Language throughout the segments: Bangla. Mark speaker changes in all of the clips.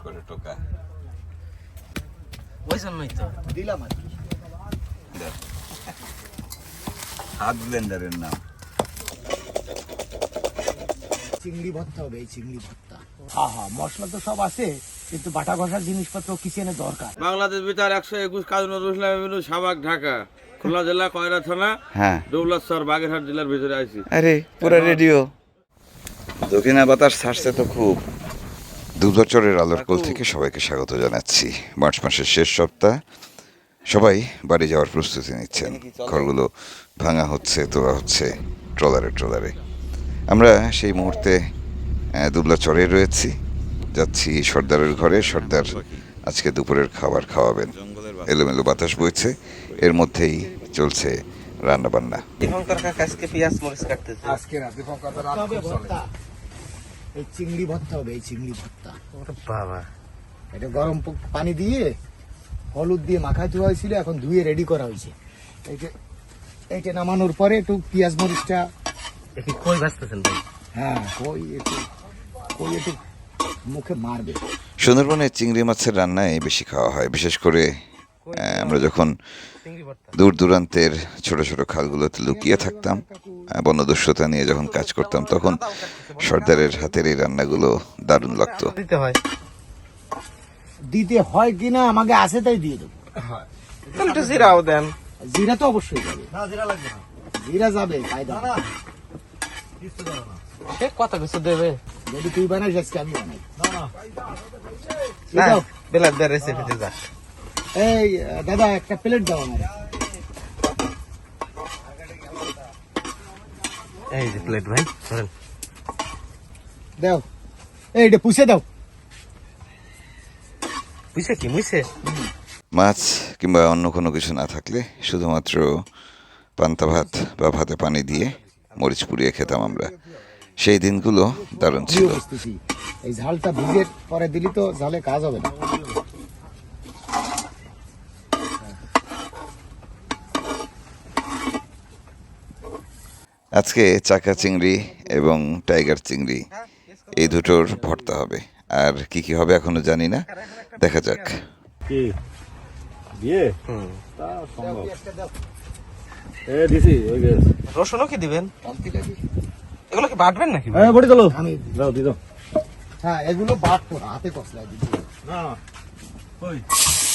Speaker 1: করে টোকা
Speaker 2: ওই জন্যই তো
Speaker 3: দিলাম আর কি।
Speaker 1: হাত ব্লেন্ডারের নাম
Speaker 3: চিংড়ি ভর্তা হবে, এই চিংড়ি ভর্তা। হ্যাঁ হ্যাঁ, মশলা তো সব আছে, কিন্তু বাটা ঘষার জিনিসপত্র কিচেনে দরকার।
Speaker 4: বাংলাদেশ বেতার 121 কাজী নজরুল ইসলাম এভিনিউ, সাভার, ঢাকা। খুলনা জেলা কয়রা থানা,
Speaker 1: হ্যাঁ
Speaker 4: দৌলতসর, বাগেরহাট জেলার ভিতরে আছি।
Speaker 1: আরে পুরো রেডিও দক্ষিণা বাতাস ছাড়ছে তো খুব। দুবছরের আলোর কোল থেকে সবাইকে স্বাগত জানাচ্ছি। মার্চ মাসের শেষ সপ্তাহ, সবাই বাড়ি যাওয়ার প্রস্তুতি নিচ্ছেন। ঘরগুলো ভাঙা হচ্ছে, তোলা হচ্ছে ট্রলারে। আমরা সেই মুহূর্তে দুবলা চরে রয়েছি, যাচ্ছি সর্দারের ঘরে। সর্দার আজকে দুপুরের খাবার খাওয়াবেন। এলোমেলো বাতাস বইছে, এর মধ্যেই চলছে রান্না বান্না।
Speaker 2: দীপঙ্কর কাকা আজকে পেঁয়াজ মরিচ কাটতেছে।
Speaker 3: আজকে রাতে হবে ভর্তা, এই চিংড়ি ভর্তা হবে, এই চিংড়ি ভর্তা।
Speaker 2: ওরে বাবা,
Speaker 3: এটা গরম পানি দিয়ে হলুদ দিয়ে মাখাতে হয়েছিল, এখন ধুয়ে রেডি করা হয়েছে। এইটা নামানোর পরে একটু পেঁয়াজ মরিচটা,
Speaker 2: দেখি কই ভাজতেছেন ভাই?
Speaker 3: হ্যাঁ কই একটু মুখে মারবে।
Speaker 1: সুন্দরবনে চিংড়ি মাছের রান্নায় বেশি খাওয়া হয়, বিশেষ করে আমরা যখন
Speaker 2: চিংড়ি ভর্তা।
Speaker 1: দূর দূরান্তের ছোট ছোট খালগুলোতে লুকিয়ে থাকতাম, বনদস্যুতা নিয়ে যখন কাজ করতাম, তখন সর্দারের হাতের এই রান্নাগুলো দারুণ লাগতো।
Speaker 3: দিতে হয় কিনা আমাকে আছে তাই দিয়ে দেবো।
Speaker 2: তাহলে একটু জিরাও দেন।
Speaker 3: জিরা তো অবশ্যই যাবে, জিরা যাবে কায়দা।
Speaker 2: সে কত কিছু দেবে
Speaker 3: যদি তুই বানাইস আজকে আমি বানাই।
Speaker 2: না, বেলার দেয় রেসিপিতে যা।
Speaker 3: এই দাদা একটা প্লেট দাও আমার।
Speaker 2: এই যে প্লেট ভাই, ধরেন।
Speaker 3: দাও, এইটা পুষে দাও।
Speaker 2: বুঝছে কি মুইছে?
Speaker 1: মাছ কিংবা অন্য কোনো কিছু না থাকলে শুধুমাত্র পান্তা ভাত বা ভাতে পানি দিয়ে মরিচ পুড়িয়ে খেতাম আমরা। সেই দিনগুলো দারুণ ছিল।
Speaker 3: বুঝতেছি, এই ঝালটা ভিজে পরে দিলি তো ঝালে কাজ হবে না।
Speaker 1: আজকে চাকা চিংড়ি এবং টাইগার চিংড়ি এই দুটোর ভর্তা হবে। আর কি কি হবে এখনো জানি না, দেখা যাক।
Speaker 5: কি বিয়ে তা সম্ভব দিছি ওই যে
Speaker 2: রসুনও কি দিবেন? এগুলো কি বাটবেন নাকি?
Speaker 5: বড়ি চলো
Speaker 3: আমি
Speaker 5: দাও দিও
Speaker 3: হ্যাঁ, এগুলো বাটবো না, হাতে কষলা দিবি।
Speaker 5: না কই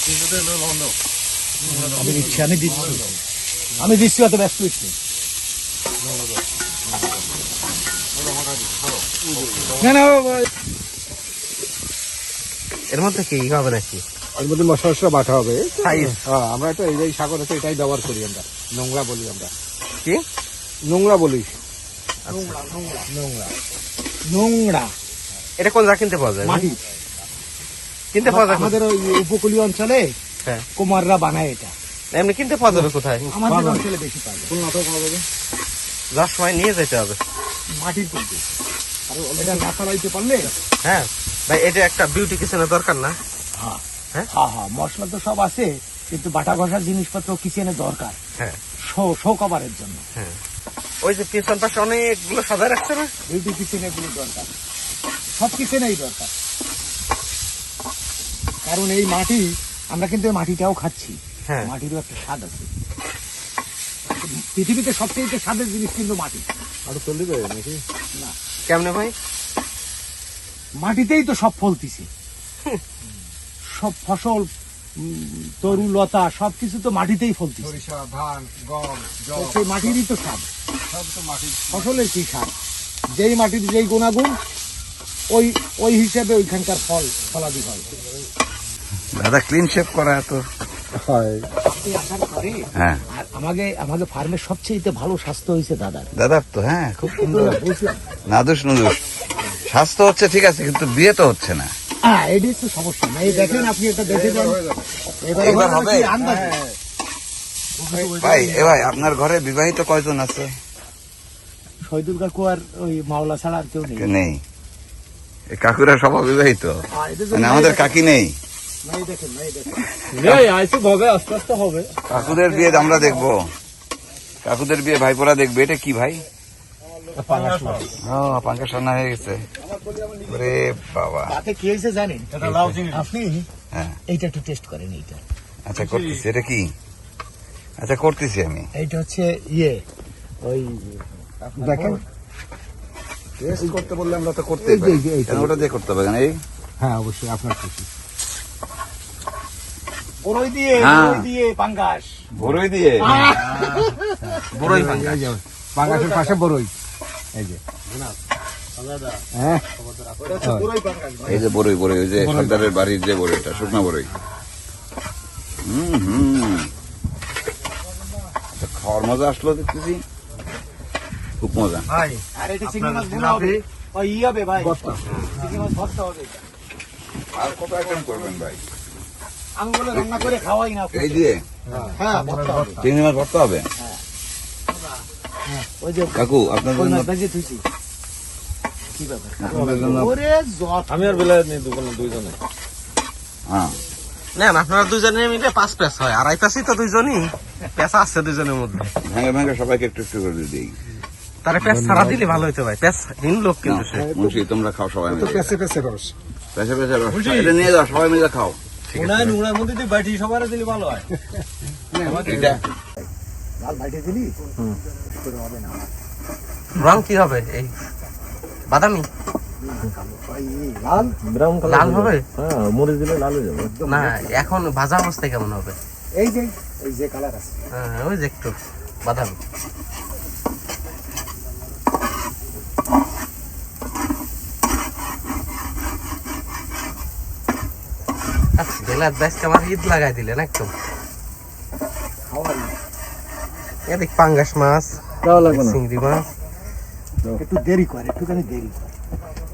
Speaker 5: তিনটে লবণ দাও
Speaker 3: আমি দিচ্ছি অত ব্যস্ত হচ্ছে না। না
Speaker 2: এর মধ্যে কি হবে নাকি?
Speaker 5: এর মধ্যে মশলা বাটা হবে।
Speaker 2: সাইজ।
Speaker 5: হ্যাঁ, আমরা তো এই সাগর আছে এটাই ব্যবহার করি, আমরা নোংরা বলি, আমরা
Speaker 2: কি
Speaker 5: নোংরা বলি।
Speaker 3: নোংরা
Speaker 2: এটা কোন জায়গা কিনতে পাওয়া যায়?
Speaker 3: মাটি
Speaker 2: কিনতে পাওয়া যায়
Speaker 3: আমাদের ওই উপকূলীয় অঞ্চলে
Speaker 2: হ্যাঁ,
Speaker 3: কুমাররা বানায় এটা।
Speaker 2: এমনি কিনতে পাওয়া যাবে কোথায়?
Speaker 3: আমাদের অঞ্চলে বেশি পাবে।
Speaker 2: যার সময় নিয়ে যেতে হবে।
Speaker 3: মাটির কিন্তু আর এটা না চালাইতে পারলে।
Speaker 2: হ্যাঁ ভাই, এটা একটা বিউটি কিচেনের দরকার না?
Speaker 3: হ্যাঁ
Speaker 2: হ্যাঁ?
Speaker 3: হ্যাঁ হ্যাঁ, মশলা তো সব আছে, কিন্তু বাটা ঘষার জিনিসপত্র কিচেনে দরকার,
Speaker 2: হ্যাঁ
Speaker 3: শো কভারের জন্য।
Speaker 2: হ্যাঁ, ওই যে পিছন পাশে অনেকগুলো সাজায় রাখছে না?
Speaker 3: বিউটি কিচেনে এগুলো দরকার, সব কিচেনেই দরকার। কারণ এই মাটি, আমরা কিন্তু এই মাটিটাও খাচ্ছি,
Speaker 2: হ্যাঁ।
Speaker 3: মাটিরও একটা স্বাদ আছে। পৃথিবীতে সবচেয়ে স্বাদের জিনিস কিন্তু মাটি।
Speaker 5: আরো চল দিবে নাকি?
Speaker 3: না,
Speaker 2: কেমনে ভাই?
Speaker 3: মাটিতেই তো সব ফলতিছে, সব ফসল, তরু লতা সবকিছু তো মাটিতেই ফলতিছে।
Speaker 5: সরিষা, ধান, গম,
Speaker 3: তো সেই মাটিরই তো স্বাদ, ফসলের কি স্বাদ, যেই মাটির যেই গুণাগুণ, ওই হিসাবে ওইখানকার ফলাদি হয়।
Speaker 1: দাদা ক্লিন শেপ করা তো
Speaker 5: হয়।
Speaker 3: এই আসার পরে
Speaker 1: হ্যাঁ
Speaker 3: আর আমাদের ফার্মের সবচেয়ে ভালো স্বাস্থ্য হয়েছে দাদার।
Speaker 1: দাদার তো, হ্যাঁ খুব সুন্দর।
Speaker 3: বুঝলাম,
Speaker 1: নাদুস নুদুস স্বাস্থ্য হচ্ছে ঠিক আছে, কিন্তু বিয়ে তো হচ্ছে না।
Speaker 3: হ্যাঁ এটাই তো সমস্যা। না এই দেখেন, আপনি এটা দেখে যান,
Speaker 1: এবার হবে।
Speaker 3: কি আন্দাজে?
Speaker 1: ভাই ভাই, আপনার ঘরে বিবাহিত কয়জন আছে?
Speaker 3: শহীদুল কাকু আর ওই মাওলা ছাড়া আর কেউ নেই।
Speaker 1: নেই, এই কাকুরা সব অবিবাহিত,
Speaker 3: এদের
Speaker 1: মানে
Speaker 3: জন্য
Speaker 1: আমাদের কাকি নেই।
Speaker 3: নাই দেখেন, নাই দেখেন।
Speaker 5: আইসি হবে, আস্তে আস্তে হবে।
Speaker 1: কাকুদের বিয়ে আমরা দেখবো, কাকুদের বিয়ে ভাইপোরা দেখবে। এটা কি ভাই?
Speaker 3: পাঙ্গাস মাছ।
Speaker 1: ও পাঙ্গাস রান্না হয়ে গেছে। ওরে বাবা।
Speaker 3: তাতে কি হয়েছে জানেন? আপনি
Speaker 1: হ্যাঁ
Speaker 3: এইটা একটু টেস্ট করেন। এইটা
Speaker 1: আচ্ছা করতেছি। এটা কি? আচ্ছা করতেছি আমি।
Speaker 3: এইটা হচ্ছে ওই দেখেন,
Speaker 1: টেস্ট করতে বললে আমরা তো করতে
Speaker 3: এই যে, এই যে, এই যে।
Speaker 1: ওটা দিয়ে করতে হবে কেন? এই
Speaker 3: হ্যাঁ অবশ্যই আপনার খুশি। বড়ই দিয়ে
Speaker 1: হ্যাঁ।
Speaker 3: বড়ই দিয়ে পাঙ্গাস।
Speaker 1: বড়ই দিয়ে
Speaker 3: বড়ই পাঙ্গাস। পাঙ্গাসের পাশে বড়ই। এই যে হ্যাঁ বড়ই পাঙ্গাস।
Speaker 1: এই যে বড়ই বড়ই ওই যে সর্দারের বাড়ির যে বড়ইটা শুকনো বড়ই। আচ্ছা, খাওয়ার মজা আসলো দেখতেছি, খুব মজা।
Speaker 3: ভাই আর এটা চিংড়ি মাছ ভুনা হবে। ওই হবে ভাই, চিংড়ি মাছ ভর্তা হবে।
Speaker 1: আর কত আইটেম করবেন ভাই?
Speaker 3: আমি বলে রান্না করে খাওয়াই না।
Speaker 1: এই দিয়ে
Speaker 3: হ্যাঁ ভর্তা হবে।
Speaker 1: চিংড়ি মাছ ভর্তা হবে।
Speaker 3: ওই যে
Speaker 1: কাকু আপনার
Speaker 3: কই
Speaker 1: জন্য
Speaker 3: মাছ ভেজে তুইছি। কি ব্যাপার?
Speaker 1: আপনাদের জন্য
Speaker 3: ওরে জট।
Speaker 5: আমি আর বেলায় নেই দুইজনে।
Speaker 1: হ্যাঁ
Speaker 2: নেন আপনারা দুজনে মিলে 5 পেস হয়, আর আইতাছি তো দুইজনই, পেঁচা আছে দুইজনের মধ্যে।
Speaker 1: ভেঙে ভেঙে সবাইকে একটু একটু করে দিই।
Speaker 2: তারে পেঁচ ছাড়া দিলে ভালো হইতো ভাই, পেঁচ হীন লোক কিন্তু সে।
Speaker 1: মুন্সি তোমরা খাও সবাই মিলে।
Speaker 3: পেছে পেছে রস।
Speaker 1: পেছে পেছে রস এটা নিয়ে যাও, সবাই মিলে খাও।
Speaker 5: নোংরার মধ্যে তুই বাটি সবার দিলে ভালো হয়।
Speaker 1: এটা
Speaker 3: লাল ভাইটে দিলি করে হবে না।
Speaker 2: রং কি হবে? এই বাদামি
Speaker 3: ভাই লাল
Speaker 5: ব্রাউন
Speaker 2: লাল হবে
Speaker 5: হ্যাঁ, মরিচ দিলে লাল হয়ে যাবে।
Speaker 2: না? এখন ভাজা অবস্থায় কেমন হবে?
Speaker 3: এই যে কালার আছে।
Speaker 2: হ্যাঁ ওই যে একটু বাদামি। আচ্ছা বেলার দাসকে আমার ঈদ লাগাই দিলেন একদম।
Speaker 3: খাওয়ার
Speaker 2: এদিক পাঙ্গাস মাছ, চিংড়ি মাছ।
Speaker 3: একটু দেরি করে, একটুখানি দেরি করে।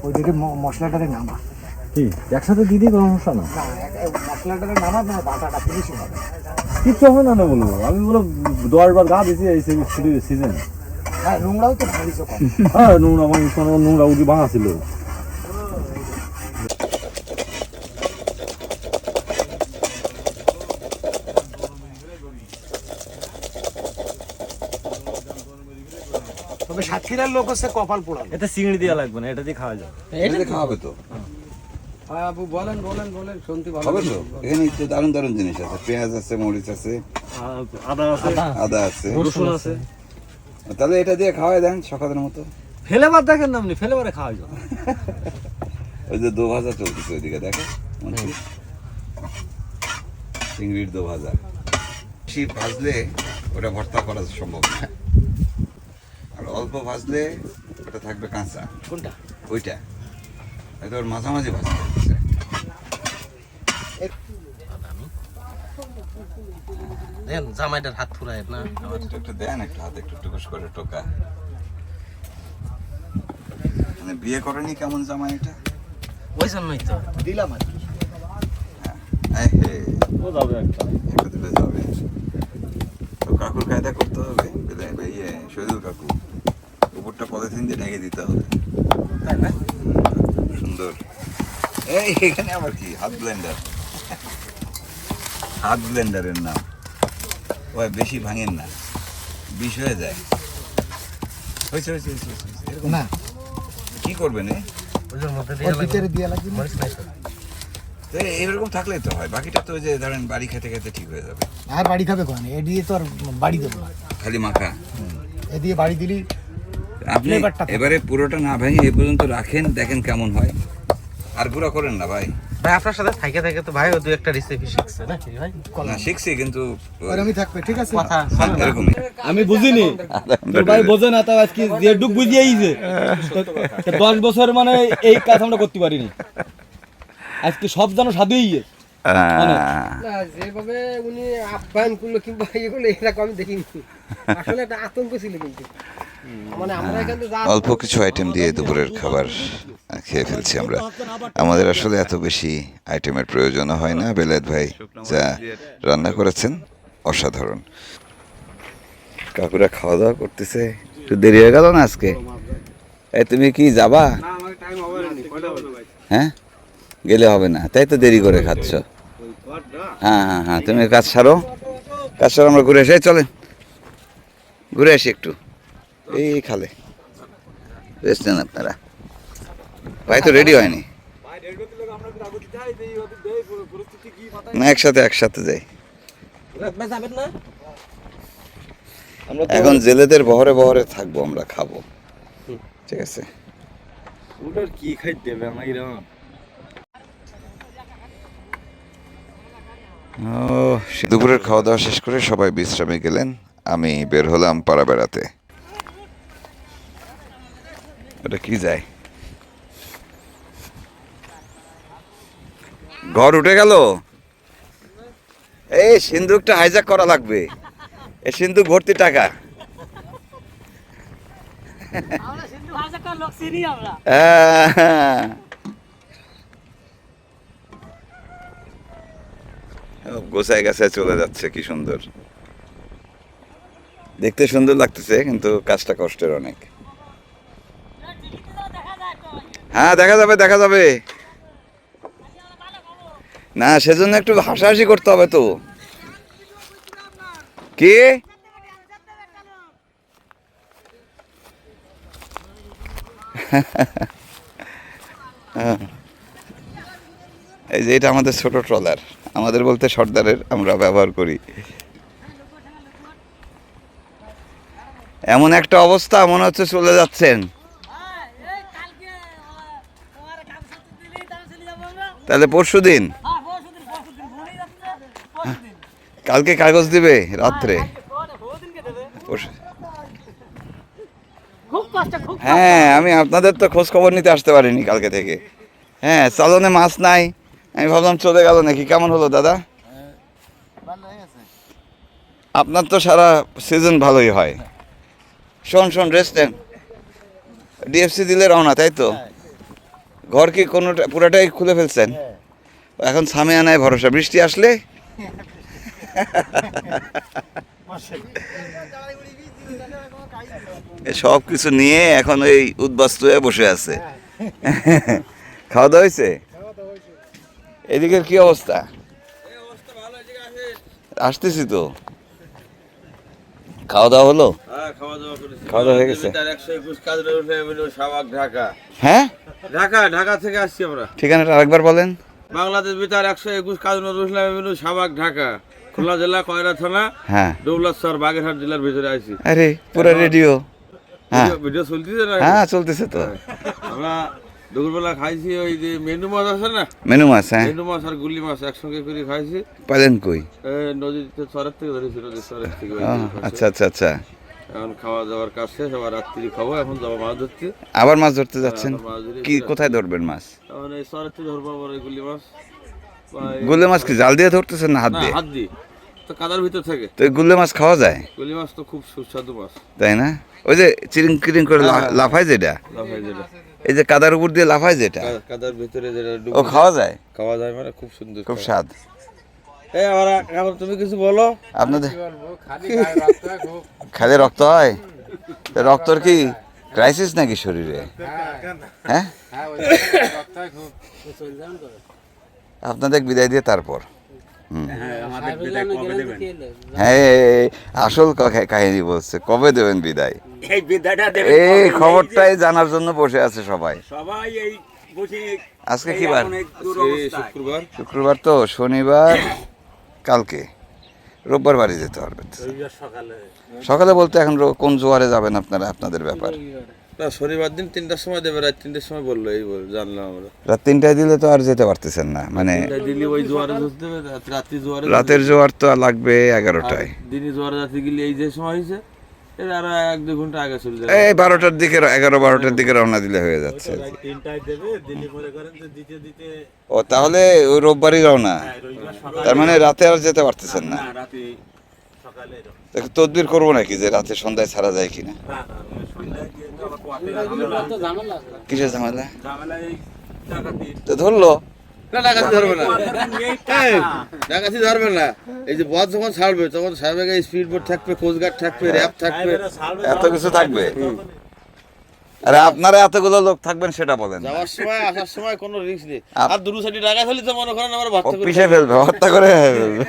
Speaker 3: ওই দিকে মশলাটারে নামা।
Speaker 5: কি একসাথে দিদি কোনো সমস্যা না?
Speaker 3: না মশলাটারে নামা না, বাটাটা ফিনিশিং হবে।
Speaker 5: কিচ্ছু হবে না বলবো। আমি বলো 10 বার গা দিয়েছি এই সিজন।
Speaker 3: হ্যাঁ নোংরাও তো ভারী কম।
Speaker 5: হ্যাঁ নোংরা মানে নোংরা উঠি ভাঙা ছিল।
Speaker 3: তবে সাতক্ষীরার লোক হচ্ছে কপাল পোড়ানো।
Speaker 5: এটা চিংড়ি দেওয়া লাগবে না, এটা দিয়ে খাওয়া যাবে।
Speaker 1: এটা দিয়ে খাওয়া হবে তো।
Speaker 4: আপু বলেন বলেন বলেন, শুনতে ভালো
Speaker 1: হবে তো। এখানে তো দারুণ দারুণ জিনিস আছে, পেঁয়াজ আছে, মরিচ আছে,
Speaker 5: আদা আছে,
Speaker 1: আদা আছে,
Speaker 5: রসুন আছে।
Speaker 1: তাহলে এটা দিয়ে খাওয়াই দেন সকালের মতো।
Speaker 5: ফেলেবার দেখেন না, আপনি ফেলেবারে খাওয়া যাবে।
Speaker 1: ওই যে দো ভাজা চলতেছে ওইদিকে দেখো, চিংড়ির দো ভাজা। বেশি ভাজলে ওটা ভর্তা করা সম্ভব না, আর অল্প ভাজলে ওটা থাকবে কাঁচা।
Speaker 3: কোনটা?
Speaker 1: ওইটা এটা ওর মাঝামাঝি ভাজতে হচ্ছে।
Speaker 2: দেন জামাইটার হাত ফুরায় না।
Speaker 1: একটু একটু দেন, একটু হাতে একটু টুকুস করে টোকা। মানে বিয়ে করেনি কেমন জামাই এটা?
Speaker 2: ওই জন্যই তো
Speaker 3: দিলাম আর কি।
Speaker 5: ও যাবে একটা।
Speaker 1: একটু দিলে যাবে। তো কাকুর কায়দা করতে হবে, শহীদুল কাকু উপরটা পলিথিন দিয়ে ঢেকে দিতে হবে,
Speaker 2: তাই না?
Speaker 1: সুন্দর। এই এখানে আবার কি হাত ব্লেন্ডার, হাত ব্লেন্ডারের নাম। ওই বেশি ভাঙেন না, বিষ হয়ে যায়। হয়েছে হয়েছে হয়েছে হয়েছে, এরকম
Speaker 3: না
Speaker 1: কি করবেন?
Speaker 2: ওইটার মধ্যে
Speaker 3: ওর
Speaker 2: দিয়ে লাগবে
Speaker 3: ভিতরে দিয়ে লাগবে।
Speaker 2: মরিচ নাই তো।
Speaker 1: তো এইরকম থাকলেই তো হয়, বাকিটা তো ওই যে ধরেন বাড়ি খেতে খেতে ঠিক হয়ে যাবে।
Speaker 3: আর বাড়ি খাবে কোন? এ দিয়ে তো আর বাড়ি দেবো না।
Speaker 1: খালি মাখা।
Speaker 3: এ দিয়ে বাড়ি দিলি
Speaker 1: আপনি
Speaker 3: ফ্লেভারটা থাকে।
Speaker 1: এবারে পুরোটা না ভেঙে এ পর্যন্ত রাখেন, দেখেন কেমন হয়। আর গুঁড়া করেন না ভাই।
Speaker 2: ভাই আপনার সাথে থাইকে থাইকে তো ভাই ও দুই একটা রেসিপি শিখছে নাকি ভাই?
Speaker 1: না শিখছি কিন্তু
Speaker 3: ওরমই থাকবে, ঠিক আছে?
Speaker 2: কথা
Speaker 1: এরকমই।
Speaker 5: আমি বুঝিনি, তোর ভাই বোঝে না, তা আজকে যেটুক বুঝিয়েইছে 10 বছর মানে এই কাজ আমরা করতে পারিনি। আজকে সব জানো সাধুই।
Speaker 6: না যেভাবে উনি আপ্যায়ন করলো কিংবা ইয়ে করলো এরকম আমি দেখিনি। আসলে একটা আতঙ্ক ছিল কিন্তু, মানে আমরা এখানে যা
Speaker 1: অল্প কিছু আইটেম দিয়ে দুপুরের খাবার খেয়ে ফেলছি আমরা। আমাদের আসলে এত বেশি আইটেমের প্রয়োজনও হয় না। বেলায়েত ভাই যা রান্না করেছেন অসাধারণ। কাকুরা খাওয়া দাওয়া করতেছে, একটু দেরি হয়ে গেল না আজকে? এই তুমি কি যাবা? হ্যাঁ গেলে হবে না, তাই তো দেরি করে খাচ্ছ। হ্যাঁ হ্যাঁ হ্যাঁ তুমি কাজ সারো, কাজ সারো, আমরা ঘুরে আসি। চলেন ঘুরে আসি একটু এই খালে। রেস্ট নেন আপনারা। ভাই তো রেডি হয়নি না, একসাথে যাই। এখন জেলেদের বহরে বহরে থাকবো, আমরা খাবো, ঠিক আছে।
Speaker 5: ওটার কি খাইতে দেবে আমার এরকম
Speaker 1: দুপুরের খাওয়া দাওয়া শেষ করে সবাই বিশ্রামে গেলেন, আমি বের হলাম পাড়া বেড়াতে। ওটা কি যায়, ঘর উঠে গেল। এই সিন্ধুকটা হাইজ্যাক করা লাগবে, এই সিন্ধুক ভর্তি টাকা। হ্যাঁ, গোছায় গাছায় চলে যাচ্ছে, কি সুন্দর দেখতে, সুন্দর লাগতেছে, কিন্তু কাজটা কষ্টের অনেক। হ্যাঁ, দেখা যাবে না, সেজন্য একটু হাসাহাসি করতে হবে তো। কি এই যে এটা আমাদের ছোট ট্রলার, আমাদের বলতে সর্দারের, আমরা ব্যবহার করি। এমন একটা অবস্থা, মনে হচ্ছে চলে যাচ্ছেন। তাহলে পরশুদিন, কালকে কাগজ দিবে রাত্রে। হ্যাঁ, আমি আপনাদের তো খোঁজ খবর নিতে আসতে পারিনি কালকে থেকে। হ্যাঁ, চালনে মাছ নাই, আমি ভাবলাম চলে গেল নাকি। কেমন হলো দাদা? আপনার তো সারা সিজন ভালোই হয়। শোন রেস্ট নেন, ডিএফসি দিলে রওনা, তাই তো? ঘর কি কোনোটা পুরাটাই খুলে ফেলছেন? এখন সামিয়ানায় ভরসা, বৃষ্টি আসলে সব কিছু নিয়ে এখন ওই উদ্বাস্ত হয়ে বসে আছে। খাওয়া দাওয়া হয়েছে? এদিকের কি অবস্থা? আসতেছি তো। খাওয়া দাওয়া হলো? খাওয়া দাওয়া হয়ে গেছে? হ্যাঁ,
Speaker 4: ঢাকা থেকে আসছি আমরা।
Speaker 1: ঠিকানাটা আরেকবার বলেন।
Speaker 4: বাংলাদেশ বেতার 121 কাজী নজরুল ইসলাম এভিনিউ, শাহবাগ, ঢাকা। খুলনা জেলা কয়রা থানা,
Speaker 1: হ্যাঁ,
Speaker 4: দৌলতসর, বাগেরহাট জেলার ভিতরে আছি।
Speaker 1: আরে পুরো রেডিও। হ্যাঁ,
Speaker 4: ভিডিও চলতেছে না?
Speaker 1: হ্যাঁ, চলতেছে তো।
Speaker 4: আমরা দুপুরবেলা খাইছি ওই যে মেনু মাছ আছে না,
Speaker 1: মেনু মাছ। হ্যাঁ,
Speaker 4: মেনু মাছ আর গুলি মাছ একসঙ্গে করে খাইছি।
Speaker 1: পাইলেন কই?
Speaker 4: নদীতে চরের থেকে ধরেছি, নদীর চরের থেকে।
Speaker 1: আচ্ছা।
Speaker 4: এখন খাওয়া দাওয়ার কাজ শেষ, আবার রাত্রি খাবো। এখন যাবো মাছ ধরতে।
Speaker 1: আবার মাছ ধরতে যাচ্ছেন?
Speaker 4: মাছ ধরে
Speaker 1: কি, কোথায় ধরবেন মাছ?
Speaker 4: এখন এই চরের থেকে ধরবো আবার এই গুলি মাছ।
Speaker 1: গুলে মাছ কি জাল দিয়ে ধরতেছেন না হাত
Speaker 4: না,
Speaker 1: দিয়ে?
Speaker 4: হাত দিই তো, কাদার ভিতর থেকে।
Speaker 1: তো এই গুলে মাছ খাওয়া যায়?
Speaker 4: গুলি মাছ তো খুব সুস্বাদু মাছ,
Speaker 1: তাই না? ওই যে চিরিং কিরিং করে লাফায় যেটা,
Speaker 4: লাফায় যেটা,
Speaker 1: এই যে কাদার উপর দিয়ে লাফায় যেটা,
Speaker 4: কাদার ভিতরে যেটা
Speaker 1: ও খাওয়া যায়?
Speaker 4: খাওয়া যায়, মানে খুব সুন্দর,
Speaker 1: খুব স্বাদ।
Speaker 4: এই আবার এখন তুমি কিছু বলো।
Speaker 1: আপনাদের খালি রক্ত হয়? রক্তর কি ক্রাইসিস নাকি শরীরে? হ্যাঁ, আপনাদের বিদায় দিয়ে তারপর। হ্যাঁ, আসল কাহিনী বলছে, কবে দেবেন বিদায়? এই খবরটাই জানার জন্য বসে আছে সবাই। আজকে কি বার? শুক্রবার তো, শনিবার কালকে, রোববার বাড়ি যেতে পারবেন। সকালে বলতে এখন কোন জোয়ারে যাবেন আপনারা, আপনাদের ব্যাপার।
Speaker 4: না, শনিবার দিন 3টার সময় দেবে, রাত 3টার সময় বললো, এই জানলাম আমরা।
Speaker 1: রাত 3টায় দিলে তো আর যেতে পারতেছেন না, মানে
Speaker 4: দিল্লি ওই জোয়ারে ধরতে হবে, রাত্রি জোয়ারে,
Speaker 1: রাতের জোয়ার তো লাগবে 11টায়।
Speaker 4: দিনে জোয়ারে যাতে গেলে এই যে সময় হয়েছে, এর আরো 1-2 ঘন্টা আগে চলে যাবে।
Speaker 1: এই 12টার দিকে, 11-12টার দিকে রওনা দিলে হয়ে যাচ্ছে। ও, তাহলে ওই রোববারই রওনা, তার মানে রাতে আর যেতে পারতেছেন না। তদবির করবো নাকি যে রাতে সন্ধ্যায় ছাড়া যায় কিনা? কিসের ঝামেলা? তো ধরলো
Speaker 4: না, ডাকাতি ধরবে না, ডাকাতি ধরবে না। এই যে বস যখন ছাড়বে, তখন সাহেবের স্পিড বোট থাকবে, কোস্টগার্ড থাকবে, র্যাব থাকবে,
Speaker 1: এত কিছু থাকবে। আরে আপনারা এতগুলো লোক থাকবেন সেটা বলেন।
Speaker 4: যাওয়ার সময় আসার সময় কোনো রিস্ক নেই। আর দুরু সাইডে ডাকাত হলে তো মনে করেন আমার ভর্তা করে
Speaker 1: পিছিয়ে ফেলবে, হত্যা করে ফেলবে।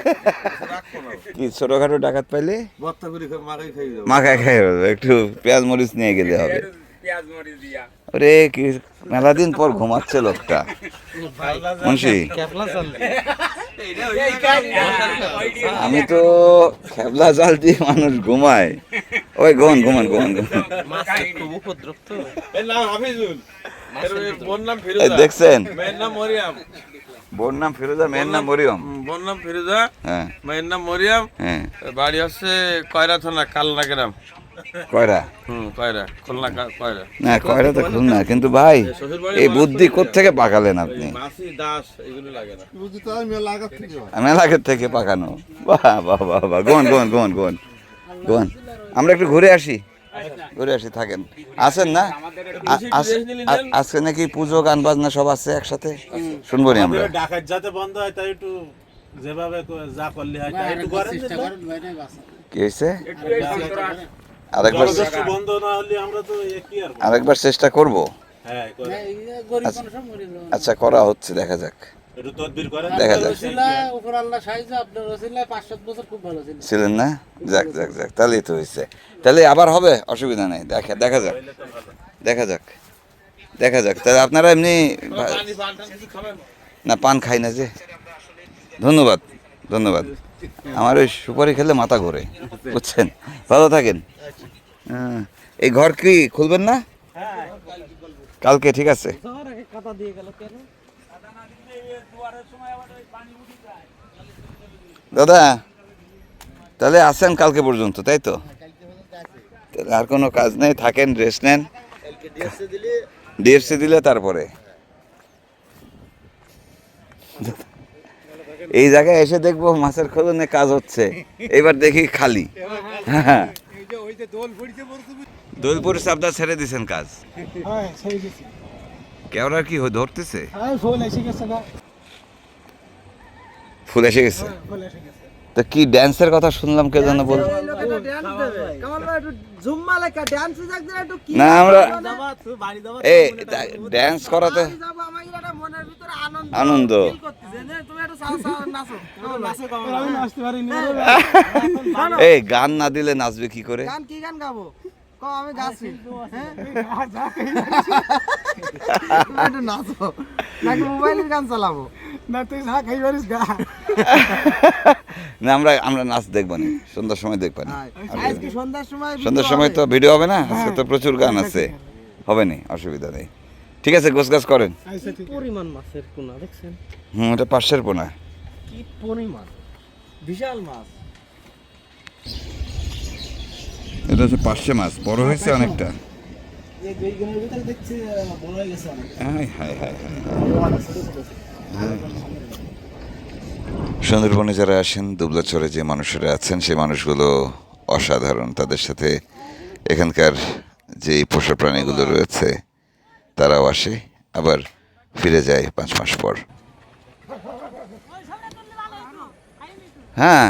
Speaker 1: কি ছোটখাটো ডাকাত পাইলে
Speaker 4: ভর্তা করে মাখাই খাই যাবো।
Speaker 1: মাখায় খাই ফেলবে, একটু পেঁয়াজ মরিচ নিয়ে গেলে হবে। ওরে কি মেলা দিন পর ঘুমাচ্ছে লোকটা মুন্সি। আমি তো খেবলা জাল দিয়ে মানুষ ঘুমায়। ওই ঘুমান ঘুমান ঘুমান ঘুমান।
Speaker 2: খুব উপদ্রব তো।
Speaker 4: বোন নাম
Speaker 1: এই
Speaker 4: ফিরোজা,
Speaker 1: দেখছেন,
Speaker 4: মেয়ের নাম মরিয়াম।
Speaker 1: বোন নাম ফিরোজা, মেয়ের নাম মরিয়ম।
Speaker 4: বোন নাম ফিরোজা,
Speaker 1: হ্যাঁ
Speaker 4: মেয়ের নাম মরিয়াম।
Speaker 1: হ্যাঁ।
Speaker 4: বাড়ি হচ্ছে কয়রা থানা, কালনা গ্রাম।
Speaker 1: কয়রা?
Speaker 4: কয়রা, খুলনা কয়রা।
Speaker 1: না কয়রা তো খুলনা, কিন্তু ভাই এই বুদ্ধি কোত্থেকে পাকালেন আপনি?
Speaker 4: মাসি দাস এগুলো লাগে না।
Speaker 1: মেলা আগের থেকে পাকানো। বাহ বাহ বাহ বাহ, gone gone gone gone gone. আমরা একটু ঘুরে আসি, ঘুরে আসি, থাকেন আছেন না? আজকে নাকি পুজো গান বাজনা সব আছে একসাথে, শুনবো নি আমরা।
Speaker 7: ডাকাত যাতে বন্ধ হয় তাই একটু যেভাবে যা করলে হয় তাই একটু করেন।
Speaker 1: কি হয়েছে? আরেকবার
Speaker 7: জলদস্যু বন্ধ না হলে আমরা তো কি আর করব?
Speaker 1: আরেকবার চেষ্টা করব।
Speaker 7: হ্যাঁ করেন।
Speaker 1: আচ্ছা করা হচ্ছে, দেখা যাক
Speaker 7: একটু তদবির করেন।
Speaker 1: দেখা যাক।
Speaker 6: উপর আল্লাহ সাহায্য, আপনার রসিলায় 5-7 বছর খুব ভালো ছিল।
Speaker 1: ছিলেন না? যাক যাক যাক, তাহলেই তো হয়েছে। তাহলে আবার হবে, অসুবিধা নেই, দেখা দেখা যাক, দেখা যাক, দেখা যাক। তাহলে আপনারা এমনি না পান খাই না যে। ধন্যবাদ ধন্যবাদ। আমার ওই সুপারি খেলে মাথা ঘোরে, বুঝছেন। ভালো থাকেন। হ্যাঁ, এই ঘর কি খুলবেন না কালকে? ঠিক আছে। দাদা তাহলে আসেন কালকে পর্যন্ত, তাই তো? তাহলে আর কোনো কাজ নেই, থাকেন, রেস্ট নেন। ডিএফসি দিলে তারপরে এই জায়গায় এসে দেখবো মাছের খোলনে কাজ হচ্ছে, এবার দেখি খালি। হ্যাঁ, দোল পড়েছে, আপনার ছেড়ে দিছেন কাজ?
Speaker 3: হ্যাঁ সেই গেছি।
Speaker 1: কেওড়া কি ধরতেছে?
Speaker 3: হ্যাঁ ফুল এসে গেছে না,
Speaker 1: ফুল এসে গেছে।
Speaker 3: ফুল এসে গেছে।
Speaker 1: তো কি ড্যান্সের কথা শুনলাম, কে যেন বল। না আমরা এই ড্যান্স করাতে আনন্দ। এই গান না দিলে নাচবে কি করে?
Speaker 6: কি গান গাবো? আমি গাছি, একটু নাচবো নাকি মোবাইলের গান চালাবো?
Speaker 3: না তুই যা খাইবারিস গা।
Speaker 1: না আমরা আমরা নাচ দেখবো না, সন্ধ্যার সময় দেখবো না।
Speaker 6: আজকে সন্ধ্যার সময়
Speaker 1: সন্ধ্যার সময় তো ভিডিও হবে না, আজকে তো প্রচুর গান আছে, হবে না, অসুবিধা নেই। ঠিক আছে, গোছ গাছ করেন।
Speaker 6: পরিমাণ মাছের পোনা দেখছেন?
Speaker 1: এটা 500 পোনা।
Speaker 6: কি পরিমাণ, বিশাল মাছ।
Speaker 1: এটা হচ্ছে 500 মাছ, বড় হয়েছে অনেকটা। হায় হায় হায় হায়। সুন্দরবনে যারা আসেন, দুবলাচরে যে মানুষেরা আছেন, সেই মানুষগুলো অসাধারণ। তাদের সাথে এখানকার যে পোষা প্রাণীগুলো রয়েছে তারাও আসে, আবার ফিরে যায় 5 মাস পর। হ্যাঁ,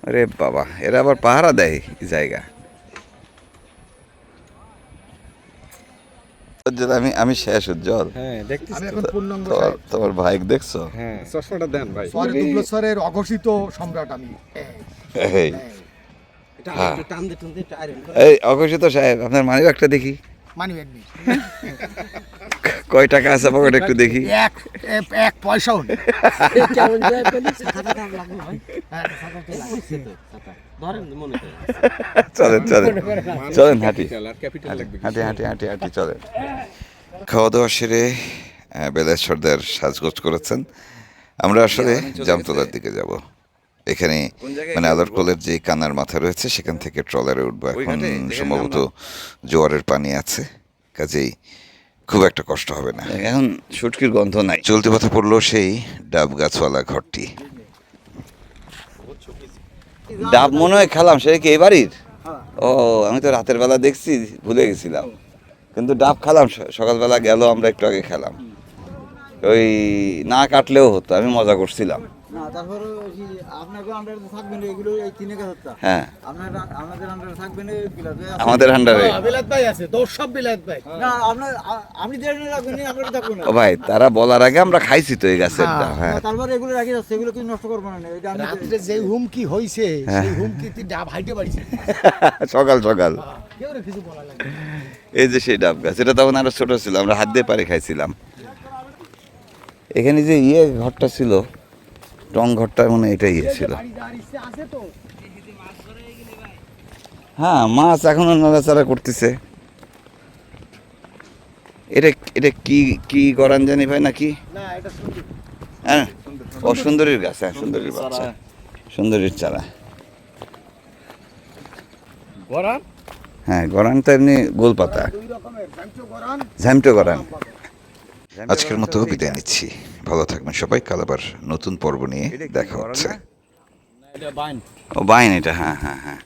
Speaker 1: আরে বাবা, এরা আবার পাহারা দেয় জায়গা। আমি আমি শেষ উজ্জ্বল।
Speaker 3: আমি এখন পূর্ণাঙ্গ
Speaker 1: তোমার ভাই দেখছো?
Speaker 3: দুবলেশ্বরের অঘোষিত সম্রাট আমি।
Speaker 1: এই এই অঘোষিত সাহেব, আপনার মানি ব্যাগটা দেখি,
Speaker 3: মানি ব্যাগ নেই,
Speaker 1: কয় টাকা আছে পকেটে একটু দেখি।
Speaker 3: এক পয়সাও নেই।
Speaker 6: কেমন যায় পেলি? ছাতা দাম লাগবে ভাই। ধরেন মনে করে।
Speaker 1: চলেন চলেন চলেন, হাঁটি হাঁটি হাঁটি হাঁটি হাঁটি চলেন। খাওয়া দাওয়া সেরে বেলায়েত সর্দার সাজগোজ করেছেন। আমরা আসলে জামতলার দিকে যাব। এখানে মানে আদারকোলের যে কানার মাথা রয়েছে সেখান থেকে ট্রলারে উঠবো। এখন সম্ভবত জোয়ারের পানি আছে, কাজেই খুব একটা কষ্ট হবে না। এখন শুটকির গন্ধ নাই। চলতি পথে পড়লো সেই ডাব গাছওয়ালা ঘরটি। ডাব মনে হয় খেলাম, সেটা কি এই বাড়ির? ও, আমি তো রাতের বেলা দেখছি, ভুলে গেছিলাম। কিন্তু ডাব খেলাম সকালবেলা, গেল আমরা একটু আগে খেলাম। ওই না কাটলেও হতো, আমি মজা করছিলাম।
Speaker 5: তারপরে আপনাকে আন্ডারে থাকবেন এগুলো এই তিনে কাজটা
Speaker 1: হ্যাঁ
Speaker 5: আমাদের আন্ডারে থাকবেন
Speaker 1: আমাদের আন্ডারে
Speaker 3: বিলাত ভাই আছে দোষ সব বিলাত ভাই
Speaker 5: না আপনার আপনি দেড় রাখবেন আমরা থাকবো না
Speaker 1: ও ভাই তারা বলার আগে আমরা খাইছি তো এই গাছেরটা হ্যাঁ
Speaker 5: তারপরে এগুলো রাখি যাচ্ছে এগুলো কি নষ্ট করবো না এটা আমি
Speaker 3: রাত্রে যে হুমকি হইছে সেই হুমকি তুই ডাব হাইটে পারিস
Speaker 1: সকাল সকাল
Speaker 3: কেউ রে কিছু বলা লাগে
Speaker 1: এই যে সেই ডাব গাছ এটা তখন আরো ছোট ছিল আমরা হাত দিয়ে পারে খাইছিলাম এখানে যে ঘরটা ছিল টং ঘরটা মানে এটা ছিল
Speaker 3: বাড়ি যাওয়ার ইচ্ছে আছে তো
Speaker 1: হ্যাঁ মাছ এখনো নড়াচড়া করতেছে এটা এটা কি কি গরান জানি ভাই নাকি
Speaker 3: না এটা শুনছি
Speaker 1: হ্যাঁ ও সুন্দরীর গাছ হ্যাঁ সুন্দরীর বাচ্চা সুন্দরীর চারা
Speaker 3: গরান
Speaker 1: হ্যাঁ গরানটা এমনি গোল পাতা
Speaker 3: দুই রকমের জানছো গরান
Speaker 1: ঝ্যামটো গরান আজকের মতো বিদায় নিচ্ছি ভালো থাকবেন সবাই কাল আবার নতুন পর্ব নিয়ে দেখা হচ্ছে
Speaker 5: এটা বাইন
Speaker 1: ও বাইন এটা হ্যাঁ হ্যাঁ হ্যাঁ